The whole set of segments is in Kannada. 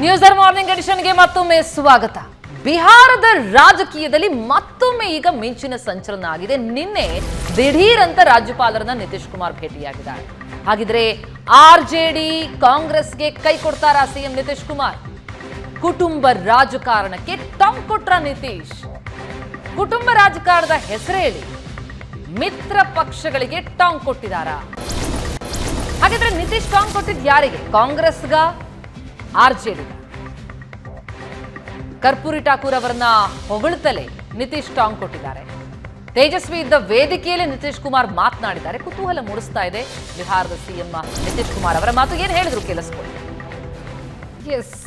ನ್ಯೂಸ್ ಮಾರ್ನಿಂಗ್ ಎಡಿಷನ್ಗೆ ಮತ್ತೊಮ್ಮೆ ಸ್ವಾಗತ. ಬಿಹಾರದ ರಾಜಕೀಯದಲ್ಲಿ ಮತ್ತೊಮ್ಮೆ ಈಗ ಮಿಂಚಿನ ಸಂಚಲನ ಆಗಿದೆ. ನಿನ್ನೆ ದಿಢೀರ್ ಅಂತ ರಾಜ್ಯಪಾಲರನ್ನ ನಿತೀಶ್ ಕುಮಾರ್ ಭೇಟಿಯಾಗಿದ್ದಾರೆ. ಹಾಗಿದ್ರೆ ಆರ್ಜೆಡಿ ಕಾಂಗ್ರೆಸ್ಗೆ ಕೈ ಕೊಡ್ತಾರಾ ಸಿಎಂ ನಿತೀಶ್ ಕುಮಾರ್? ಕುಟುಂಬ ರಾಜಕಾರಣಕ್ಕೆ ಟಾಂಗ್ ಕೊಟ್ರ ನಿತೀಶ್? ಕುಟುಂಬ ರಾಜಕಾರಣದ ಹೆಸರು ಹೇಳಿ ಮಿತ್ರ ಪಕ್ಷಗಳಿಗೆ ಟಾಂಗ್ ಕೊಟ್ಟಿದ್ದಾರಾ? ಹಾಗಿದ್ರೆ ನಿತೀಶ್ ಟಾಂಗ್ ಕೊಟ್ಟಿದ್ ಯಾರಿಗೆ? ಕಾಂಗ್ರೆಸ್ಗ, ಆರ್ಜೆಡಿ? ಕರ್ಪೂರಿ ಠಾಕೂರ್ ಅವರನ್ನ ಹೊಗಳ್ತಲೇ ನಿತೀಶ್ ಟಾಂಗ್ ಕೊಟ್ಟಿದ್ದಾರೆ. ತೇಜಸ್ವಿ ಇದ್ದ ವೇದಿಕೆಯಲ್ಲಿ ನಿತೀಶ್ ಕುಮಾರ್ ಮಾತನಾಡಿದ್ದಾರೆ. ಕುತೂಹಲ ಮೂಡಿಸ್ತಾ ಇದೆ ಬಿಹಾರದ ಸಿಎಂ ನಿತೀಶ್ ಕುಮಾರ್ ಅವರ ಮಾತು. ಏನು ಹೇಳಿದ್ರು ಕೇಳಿಸ್ಕೊಳ್ಳಿ. ಎಸ್,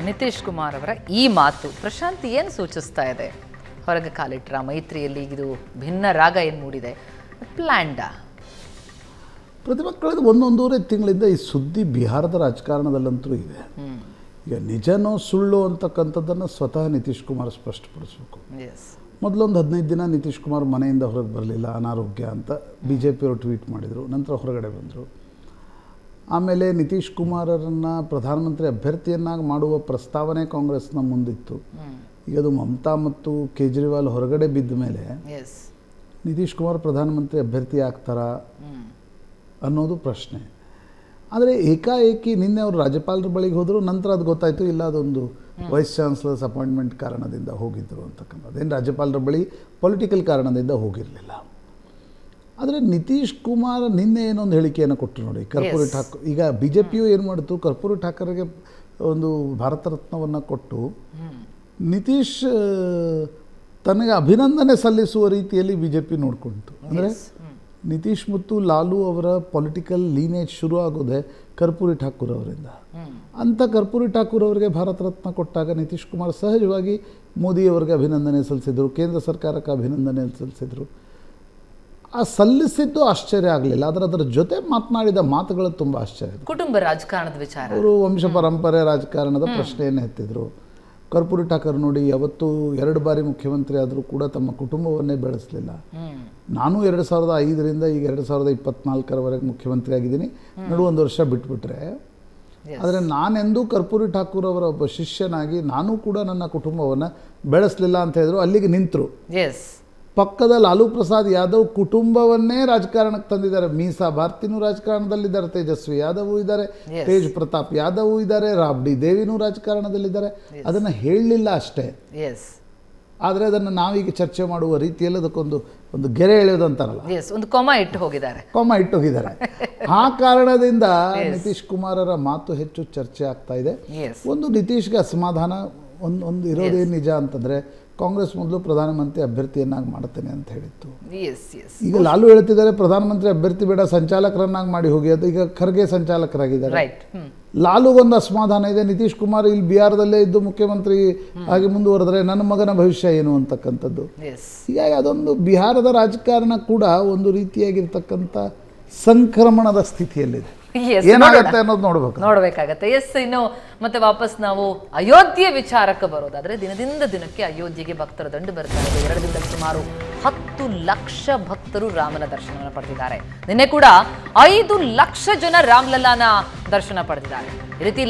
ನಿತೀಶ್ ಕುಮಾರ್ ಅವರ ಈ ಮಾತು ಪ್ರಶಾಂತ್ ಏನು ಸೂಚಿಸ್ತಾ ಇದೆ? ಹೊರಗೆ ಕಾಲಿಟ್ರ ಮೈತ್ರಿಯಲ್ಲಿ ಇದು ಭಿನ್ನ ರಾಗ ಏನು ಮೂಡಿದೆ? ಪ್ಲ್ಯಾಂಡಾ? ಪ್ರತಿಭಾ ಕಳೆದ ಒಂದೂವರೆ ತಿಂಗಳಿಂದ ಈ ಸುದ್ದಿ ಬಿಹಾರದ ರಾಜಕಾರಣದಲ್ಲಂತೂ ಇದೆ. ಈಗ ನಿಜನೋ ಸುಳ್ಳು ಅಂತಕ್ಕಂಥದ್ದನ್ನು ಸ್ವತಃ ನಿತೀಶ್ ಕುಮಾರ್ ಸ್ಪಷ್ಟಪಡಿಸಬೇಕು. ಮೊದಲೊಂದು 15 ದಿನ ನಿತೀಶ್ ಕುಮಾರ್ ಮನೆಯಿಂದ ಹೊರಗೆ ಬರಲಿಲ್ಲ, ಅನಾರೋಗ್ಯ ಅಂತ BJP ಅವರು ಟ್ವೀಟ್ ಮಾಡಿದರು. ನಂತರ ಹೊರಗಡೆ ಬಂದರು. ಆಮೇಲೆ ನಿತೀಶ್ ಕುಮಾರರನ್ನು ಪ್ರಧಾನಮಂತ್ರಿ ಅಭ್ಯರ್ಥಿಯನ್ನಾಗಿ ಮಾಡುವ ಪ್ರಸ್ತಾವನೆ ಕಾಂಗ್ರೆಸ್ನ ಮುಂದಿತ್ತು. ಈಗ ಅದು ಮಮತಾ ಮತ್ತು ಕೇಜ್ರಿವಾಲ್ ಹೊರಗಡೆ ಬಿದ್ದ ಮೇಲೆ ನಿತೀಶ್ ಕುಮಾರ್ ಪ್ರಧಾನಮಂತ್ರಿ ಅಭ್ಯರ್ಥಿ ಆಗ್ತಾರಾ ಅನ್ನೋದು ಪ್ರಶ್ನೆ. ಆದರೆ ಏಕಾಏಕಿ ನಿನ್ನೆ ಅವರು ರಾಜ್ಯಪಾಲರ ಬಳಿಗೆ ಹೋದರು. ನಂತರ ಅದು ಗೊತ್ತಾಯಿತು, ಇಲ್ಲ ಅದೊಂದು ವೈಸ್ ಚಾನ್ಸಲರ್ಸ್ ಅಪಾಯಿಂಟ್ಮೆಂಟ್ ಕಾರಣದಿಂದ ಹೋಗಿದ್ದರು ಅಂತಕ್ಕಂಥ. ಅದೇನು ರಾಜ್ಯಪಾಲರ ಬಳಿ ಪೊಲಿಟಿಕಲ್ ಕಾರಣದಿಂದ ಹೋಗಿರಲಿಲ್ಲ. ಆದರೆ ನಿತೀಶ್ ಕುಮಾರ್ ನಿನ್ನೆ ಏನೊಂದು ಹೇಳಿಕೆಯನ್ನು ಕೊಟ್ಟರು ನೋಡಿ. ಕರ್ಪೂರಿ ಠಾಕೂರ್, ಈಗ BJPಯು ಏನು ಮಾಡಿತು, ಕರ್ಪೂರಿ ಠಾಕೂರ್ಗೆ ಒಂದು ಭಾರತ ರತ್ನವನ್ನು ಕೊಟ್ಟು ನಿತೀಶ್ ತನಗೆ ಅಭಿನಂದನೆ ಸಲ್ಲಿಸುವ ರೀತಿಯಲ್ಲಿ BJP ನೋಡಿಕೊಂಡಿತು. ಅಂದರೆ ನಿತೀಶ್ ಮತ್ತು ಲಾಲು ಅವರ ಪೊಲಿಟಿಕಲ್ ಲೀನೇಜ್ ಶುರು ಆಗೋದೇ ಕರ್ಪೂರಿ ಠಾಕೂರ್ ಅವರಿಂದ. ಅಂಥ ಕರ್ಪೂರಿ ಠಾಕೂರ್ ಅವರಿಗೆ ಭಾರತ ರತ್ನ ಕೊಟ್ಟಾಗ ನಿತೀಶ್ ಕುಮಾರ್ ಸಹಜವಾಗಿ ಮೋದಿಯವರಿಗೆ ಅಭಿನಂದನೆ ಸಲ್ಲಿಸಿದರು, ಕೇಂದ್ರ ಸರ್ಕಾರಕ್ಕೆ ಅಭಿನಂದನೆ ಸಲ್ಲಿಸಿದರು. ಆ ಸಲ್ಲಿಸಿದ್ದು ಆಶ್ಚರ್ಯ ಆಗಲಿಲ್ಲ, ಆದರೆ ಅದರ ಜೊತೆ ಮಾತನಾಡಿದ ಮಾತುಗಳು ತುಂಬ ಆಶ್ಚರ್ಯ. ಕುಟುಂಬ ರಾಜಕಾರಣದ ವಿಚಾರ, ಅವರು ವಂಶ ಪರಂಪರೆ ರಾಜಕಾರಣದ ಪ್ರಶ್ನೆಯನ್ನು ಎತ್ತಿದ್ರು. ಕರ್ಪೂರಿ ಠಾಕೂರ್ ನೋಡಿ, ಯಾವತ್ತೂ 2 ಬಾರಿ ಮುಖ್ಯಮಂತ್ರಿ ಆದರೂ ಕೂಡ ತಮ್ಮ ಕುಟುಂಬವನ್ನೇ ಬೆಳೆಸಲಿಲ್ಲ. ನಾನು 2005ರಿಂದ ಈಗ 2024ರವರೆಗೆ ಮುಖ್ಯಮಂತ್ರಿ ಆಗಿದ್ದೀನಿ, ನಡು 1 ವರ್ಷ ಬಿಟ್ಬಿಟ್ರೆ. ಆದರೆ ನಾನೆಂದೂ ಕರ್ಪೂರಿ ಠಾಕೂರ್ ಅವರ ಒಬ್ಬ ಶಿಷ್ಯನಾಗಿ ನಾನು ಕೂಡ ನನ್ನ ಕುಟುಂಬವನ್ನು ಬೆಳೆಸಲಿಲ್ಲ ಅಂತ ಹೇಳಿದ್ರು. ಅಲ್ಲಿಗೆ ನಿಂತರು. ಪಕ್ಕದ ಲಾಲು ಪ್ರಸಾದ್ ಯಾದವ್ ಕುಟುಂಬವನ್ನೇ ರಾಜಕಾರಣಕ್ಕೆ ತಂದಿದ್ದಾರೆ. ಮೀಸಾ ಭಾರತಿನೂ ರಾಜಕಾರಣದಲ್ಲಿದ್ದಾರೆ, ತೇಜಸ್ವಿ ಯಾದವ್ ಇದ್ದಾರೆ, ತೇಜ್ ಪ್ರತಾಪ್ ಯಾದವ್ ಇದ್ದಾರೆ, ರಾಬ್ಡಿ ದೇವಿನೂ ರಾಜಕಾರಣದಲ್ಲಿದ್ದಾರೆ. ಅದನ್ನು ಹೇಳಲಿಲ್ಲ ಅಷ್ಟೇ, ಆದರೆ ಅದನ್ನು ನಾವೀಗ ಚರ್ಚೆ ಮಾಡುವ ರೀತಿಯಲ್ಲಿ ಅದಕ್ಕೊಂದು ಗೆರೆ ಎಳೆಯೋದು ಅಂತಾರಲ್ಲ, ಒಂದು ಕೊಮ ಇಟ್ಟು ಹೋಗಿದ್ದಾರೆ. ಆ ಕಾರಣದಿಂದ ನಿತೀಶ್ ಕುಮಾರರ ಮಾತು ಹೆಚ್ಚು ಚರ್ಚೆ ಆಗ್ತಾ ಇದೆ. ಒಂದು ನಿತೀಶ್ಗೆ ಅಸಮಾಧಾನ ಒಂದು ಇರೋದೇನು ನಿಜ ಅಂತಂದರೆ, ಕಾಂಗ್ರೆಸ್ ಮೊದಲು ಪ್ರಧಾನಮಂತ್ರಿ ಅಭ್ಯರ್ಥಿಯನ್ನಾಗಿ ಮಾಡುತ್ತೇನೆ ಅಂತ ಹೇಳಿತ್ತು. ಈಗ ಲಾಲು ಹೇಳ್ತಿದ್ದಾರೆ ಪ್ರಧಾನಮಂತ್ರಿ ಅಭ್ಯರ್ಥಿ ಬೇಡ, ಸಂಚಾಲಕರನ್ನಾಗಿ ಮಾಡಿ ಹೋಗಿ. ಅದು ಈಗ ಖರ್ಗೆ ಸಂಚಾಲಕರಾಗಿದ್ದಾರೆ. ಲಾಲುಗೊಂದು ಅಸಮಾಧಾನ ಇದೆ, ನಿತೀಶ್ ಕುಮಾರ್ ಇಲ್ಲಿ ಬಿಹಾರದಲ್ಲೇ ಇದ್ದು ಮುಖ್ಯಮಂತ್ರಿ ಆಗಿ ಮುಂದುವರೆದ್ರೆ ನನ್ನ ಮಗನ ಭವಿಷ್ಯ ಏನು ಅಂತಕ್ಕಂಥದ್ದು. ಹೀಗಾಗಿ ಅದೊಂದು ಬಿಹಾರದ ರಾಜಕಾರಣ ಕೂಡ ಒಂದು ರೀತಿಯಾಗಿರ್ತಕ್ಕಂಥ ಸಂಕ್ರಮಣದ ಸ್ಥಿತಿಯಲ್ಲಿದೆ. ಏನಾಗುತ್ತೆ ಅನ್ನೋದು ನೋಡ್ಬೇಕಾಗತ್ತೆ. ಇನ್ನು ಮತ್ತೆ ವಾಪಸ್ ನಾವು ಅಯೋಧ್ಯೆ ವಿಚಾರಕ್ಕೆ ಬರೋದಾದ್ರೆ, ದಿನದಿಂದ ದಿನಕ್ಕೆ ಅಯೋಧ್ಯೆಗೆ ಭಕ್ತರ ದಂಡು ಬರ್ತಾ ಇದೆ. 2 ದಿನದಲ್ಲಿ ಸುಮಾರು 10 ಲಕ್ಷ ಭಕ್ತರು ರಾಮನ ದರ್ಶನವನ್ನು ಪಡೆದಿದ್ದಾರೆ. ನಿನ್ನೆ ಕೂಡ 5 ಲಕ್ಷ ಜನ ರಾಮ್ಲಲ್ಲಾನ ದರ್ಶನ ಪಡೆದಿದ್ದಾರೆ. ಈ ರೀತಿ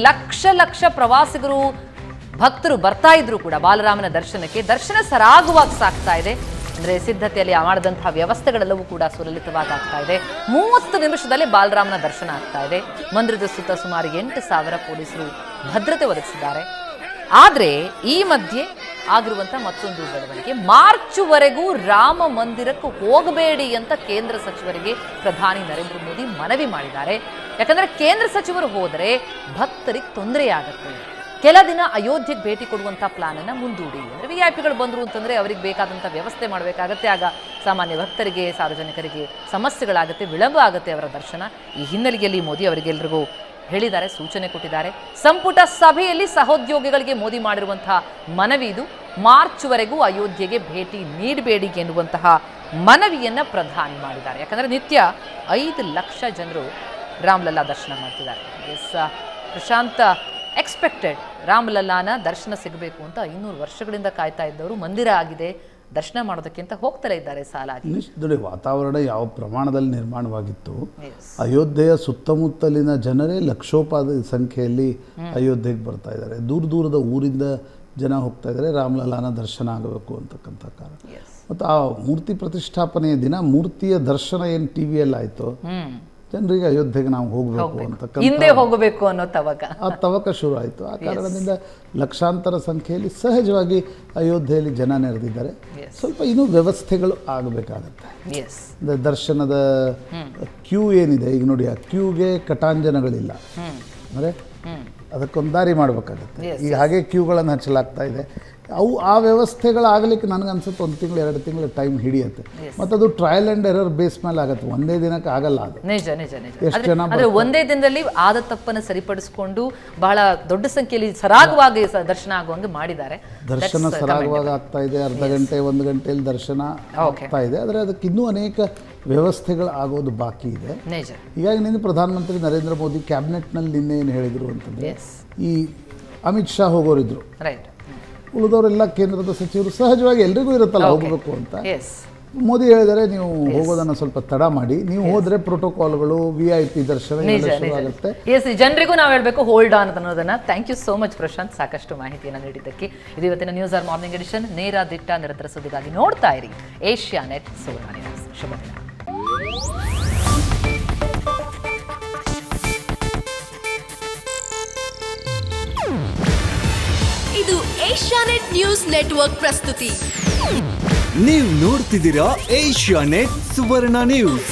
ಲಕ್ಷ ಪ್ರವಾಸಿಗರು ಭಕ್ತರು ಬರ್ತಾ ಇದ್ರು ಕೂಡ ಬಾಲರಾಮನ ದರ್ಶನ ಸರಾಗವಾಗಿ ಸಾಗ್ತಾ ಇದೆ. ಅಂದರೆ ಸಿದ್ಧತೆಯಲ್ಲಿ ಮಾಡಿದಂತಹ ವ್ಯವಸ್ಥೆಗಳೆಲ್ಲವೂ ಕೂಡ ಸುಲಲಿತವಾಗಿ ಆಗ್ತಾ ಇದೆ. 30 ನಿಮಿಷದಲ್ಲಿ ಬಾಲರಾಮನ ದರ್ಶನ ಆಗ್ತಾ ಇದೆ. ಮಂದಿರದ ಸುತ್ತ ಸುಮಾರು 8,000 ಪೊಲೀಸರು ಭದ್ರತೆ ಒದಗಿಸಿದ್ದಾರೆ. ಆದರೆ ಈ ಮಧ್ಯೆ ಆಗಿರುವಂತಹ ಮತ್ತೊಂದು ಬೆಳವಣಿಗೆ, ಮಾರ್ಚ್ವರೆಗೂ ರಾಮ ಮಂದಿರಕ್ಕೆ ಹೋಗಬೇಡಿ ಅಂತ ಕೇಂದ್ರ ಸಚಿವರಿಗೆ ಪ್ರಧಾನಿ ನರೇಂದ್ರ ಮೋದಿ ಮನವಿ ಮಾಡಿದ್ದಾರೆ. ಯಾಕಂದ್ರೆ ಕೇಂದ್ರ ಸಚಿವರು ಹೋದರೆ ಭಕ್ತರಿಗೆ ತೊಂದರೆಯಾಗುತ್ತೆ. ಕೆಲ ದಿನ ಅಯೋಧ್ಯೆಗೆ ಭೇಟಿ ಕೊಡುವಂಥ ಪ್ಲಾನನ್ನು ಮುಂದೂಡಿ. ಅಂದರೆ VIP ಬಂದರು ಅಂತಂದರೆ ಅವರಿಗೆ ಬೇಕಾದಂಥ ವ್ಯವಸ್ಥೆ ಮಾಡಬೇಕಾಗತ್ತೆ. ಆಗ ಸಾಮಾನ್ಯ ಭಕ್ತರಿಗೆ, ಸಾರ್ವಜನಿಕರಿಗೆ ಸಮಸ್ಯೆಗಳಾಗುತ್ತೆ, ವಿಳಂಬ ಆಗುತ್ತೆ ಅವರ ದರ್ಶನ. ಈ ಹಿನ್ನೆಲೆಯಲ್ಲಿ ಮೋದಿ ಅವರಿಗೆಲ್ಲರಿಗೂ ಹೇಳಿದ್ದಾರೆ, ಸೂಚನೆ ಕೊಟ್ಟಿದ್ದಾರೆ. ಸಂಪುಟ ಸಭೆಯಲ್ಲಿ ಸಹೋದ್ಯೋಗಿಗಳಿಗೆ ಮೋದಿ ಮಾಡಿರುವಂತಹ ಮನವಿ ಇದು. ಮಾರ್ಚ್ವರೆಗೂ ಅಯೋಧ್ಯೆಗೆ ಭೇಟಿ ನೀಡಬೇಡಿ ಎನ್ನುವಂತಹ ಮನವಿಯನ್ನು ಪ್ರಧಾನಿ ಮಾಡಿದ್ದಾರೆ. ಯಾಕಂದರೆ ನಿತ್ಯ 5 ಲಕ್ಷ ಜನರು ರಾಮ್ಲಲ್ಲಾ ದರ್ಶನ ಮಾಡ್ತಿದ್ದಾರೆ. ಪ್ರಶಾಂತ್, ಎಕ್ಸ್ಪೆಕ್ಟೆಡ್ ರಾಮಲಲ್ಲಾನ ದರ್ಶನ ಸಿಗಬೇಕು ಅಂತ 500 ವರ್ಷಗಳಿಂದ ಕಾಯ್ತಾ ಇದ್ದವರು. ಮಂದಿರ ಆಗಿದೆ, ದರ್ಶನ ಮಾಡೋದಕ್ಕಿಂತ ಹೋಗ್ತಲೇ ಇದ್ದಾರೆ ಸಾಲಾಗಿ. ನೋಡಿ, ವಾತಾವರಣ ಯಾವ ಪ್ರಮಾಣದಲ್ಲಿ ನಿರ್ಮಾಣವಾಗಿತ್ತು. ಅಯೋಧ್ಯೆಯ ಸುತ್ತಮುತ್ತಲಿನ ಜನರೇ ಲಕ್ಷೋಪಾದ ಸಂಖ್ಯೆಯಲ್ಲಿ ಅಯೋಧ್ಯೆಗೆ ಬರ್ತಾ ಇದ್ದಾರೆ. ದೂರ ದೂರದ ಊರಿಂದ ಜನ ಹೋಗ್ತಾ ಇದ್ದಾರೆ ರಾಮಲಲ್ಲಾನ ದರ್ಶನ ಆಗಬೇಕು ಅಂತಕ್ಕಂಥ ಕಾರಣ. ಮತ್ತು ಆ ಮೂರ್ತಿ ಪ್ರತಿಷ್ಠಾಪನೆಯ ದಿನ ಮೂರ್ತಿಯ ದರ್ಶನ ಏನು ಟಿ ವಿಯಲ್ಲಿ ಆಯಿತು, ಜನರಿಗೆ ಅಯೋಧ್ಯೆಗೆ ನಾವು ಹೋಗಬೇಕು ಅಂತಕ್ಕಂಥ ಹಿಂದೆ ಹೋಗಬೇಕು ಅನ್ನೋ ತವಕ ಶುರು ಆಯಿತು. ಆ ಕಾರಣದಿಂದ ಲಕ್ಷಾಂತರ ಸಂಖ್ಯೆಯಲ್ಲಿ ಸಹಜವಾಗಿ ಅಯೋಧ್ಯೆಯಲ್ಲಿ ಜನ ನೆರೆದಿದ್ದಾರೆ. ಸ್ವಲ್ಪ ಇನ್ನೂ ವ್ಯವಸ್ಥೆಗಳು ಆಗಬೇಕಾಗತ್ತೆ. ದರ್ಶನದ ಕ್ಯೂ ಏನಿದೆ, ಈಗ ನೋಡಿ, ಆ ಕ್ಯೂಗೆ ಕಟಾಂಜನಗಳಿಲ್ಲ, ಅಂದರೆ ಅದಕ್ಕೊಂದು ದಾರಿ ಮಾಡಬೇಕಾಗತ್ತೆ. ಈಗ ಹಾಗೆ ಕ್ಯೂಗಳನ್ನು ಹಚ್ಚಲಾಗ್ತಾ ಇದೆ. ಆ ವ್ಯವಸ್ಥೆಗಳಾಗಲಿಕ್ಕೆ ನನಗನ್ಸುತ್ತೆ 1 ತಿಂಗಳು 2 ತಿಂಗಳು ಟೈಮ್ ಹಿಡಿಯುತ್ತೆ. ಮತ್ತು ಅದು ಟ್ರಯಲ್ ಆ್ಯಂಡ್ ಎರರ್ ಬೇಸ್ ಮೇಲೆ ಆಗುತ್ತೆ, ಒಂದೇ ದಿನಕ್ಕೆ ಆಗಲ್ಲ. ಅದು ನಿಜ. ಎಷ್ಟು ಜನ ಒಂದೇ ದಿನದಲ್ಲಿ ಆದ ತಪ್ಪನ್ನು ಸರಿಪಡಿಸಿಕೊಂಡು ಬಹಳ ದೊಡ್ಡ ಸಂಖ್ಯೆಯಲ್ಲಿ ಸರಾಗವಾಗಿ ದರ್ಶನ ಆಗುವಂಗೆ ಮಾಡಿದ್ದಾರೆ. ದರ್ಶನ ಸರಾಗವಾಗಿ ಆಗ್ತಾ ಇದೆ. ಅರ್ಧ ಗಂಟೆ 1 ಗಂಟೆಯಲ್ಲಿ ದರ್ಶನ ಆಗ್ತಾ ಇದೆ. ಆದರೆ ಅದಕ್ಕೆ ಇನ್ನೂ ಅನೇಕ ವ್ಯವಸ್ಥೆಗಳು ಆಗೋದು ಬಾಕಿ ಇದೆ. ಹೀಗಾಗಿ ನಿನ್ನೆ ಪ್ರಧಾನಮಂತ್ರಿ ನರೇಂದ್ರ ಮೋದಿ ಕ್ಯಾಬಿನೆಟ್ನಲ್ಲಿ ನಿನ್ನೆ ಏನು ಹೇಳಿದರು ಅಂತಂದರೆ, ಈ ಅಮಿತ್ ಶಾ ಹೋಗೋರಿದ್ರು, ಉಳಿದವರೆಲ್ಲ ಕೇಂದ್ರದ ಸಚಿವರು, ಸಹಜವಾಗಿ ಎಲ್ರಿಗೂ ಇರುತ್ತಲ್ಲ ಹೋಗಬೇಕು ಅಂತ. ಮೋದಿ ಹೇಳಿದರೆ, ನೀವು ಹೋಗೋದನ್ನು ಸ್ವಲ್ಪ ತಡ ಮಾಡಿ, ನೀವು ಹೋದರೆ ಪ್ರೋಟೋಕಾಲ್ಗಳು VIP ದರ್ಶನ ಆಗುತ್ತೆ. ಜನರಿಗೂ ನಾವು ಹೇಳಬೇಕು ಹೋಲ್ಡ್ ಆನ್ ಅನ್ನೋದನ್ನ. Thank you so much Prashanth, ಸಾಕಷ್ಟು ಮಾಹಿತಿಯನ್ನು ನೀಡಿದ್ದಕ್ಕೆ. ಇದು ಇವತ್ತಿನ ನ್ಯೂಸ್ ಆರ್ ಮಾರ್ನಿಂಗ್ ಎಡಿಷನ್. ನೇರ ದಿಟ್ಟ ನಿರಂತರ ಸುದ್ದಿಗಾಗಿ ನೋಡ್ತಾ ಇರಿ ಏಷ್ಯಾನೆಟ್ ಸುವರ್ಣ ನ್ಯೂಸ್. ಶುಭ ದಿನ. ಇದು ಏಷ್ಯಾನೆಟ್ ನ್ಯೂಸ್ ನೆಟ್ವರ್ಕ್ ಪ್ರಸ್ತುತಿ. ನೀವು ನೋಡ್ತಿದ್ದೀರಾ ಏಷ್ಯಾನೆಟ್ ಸುವರ್ಣ ನ್ಯೂಸ್.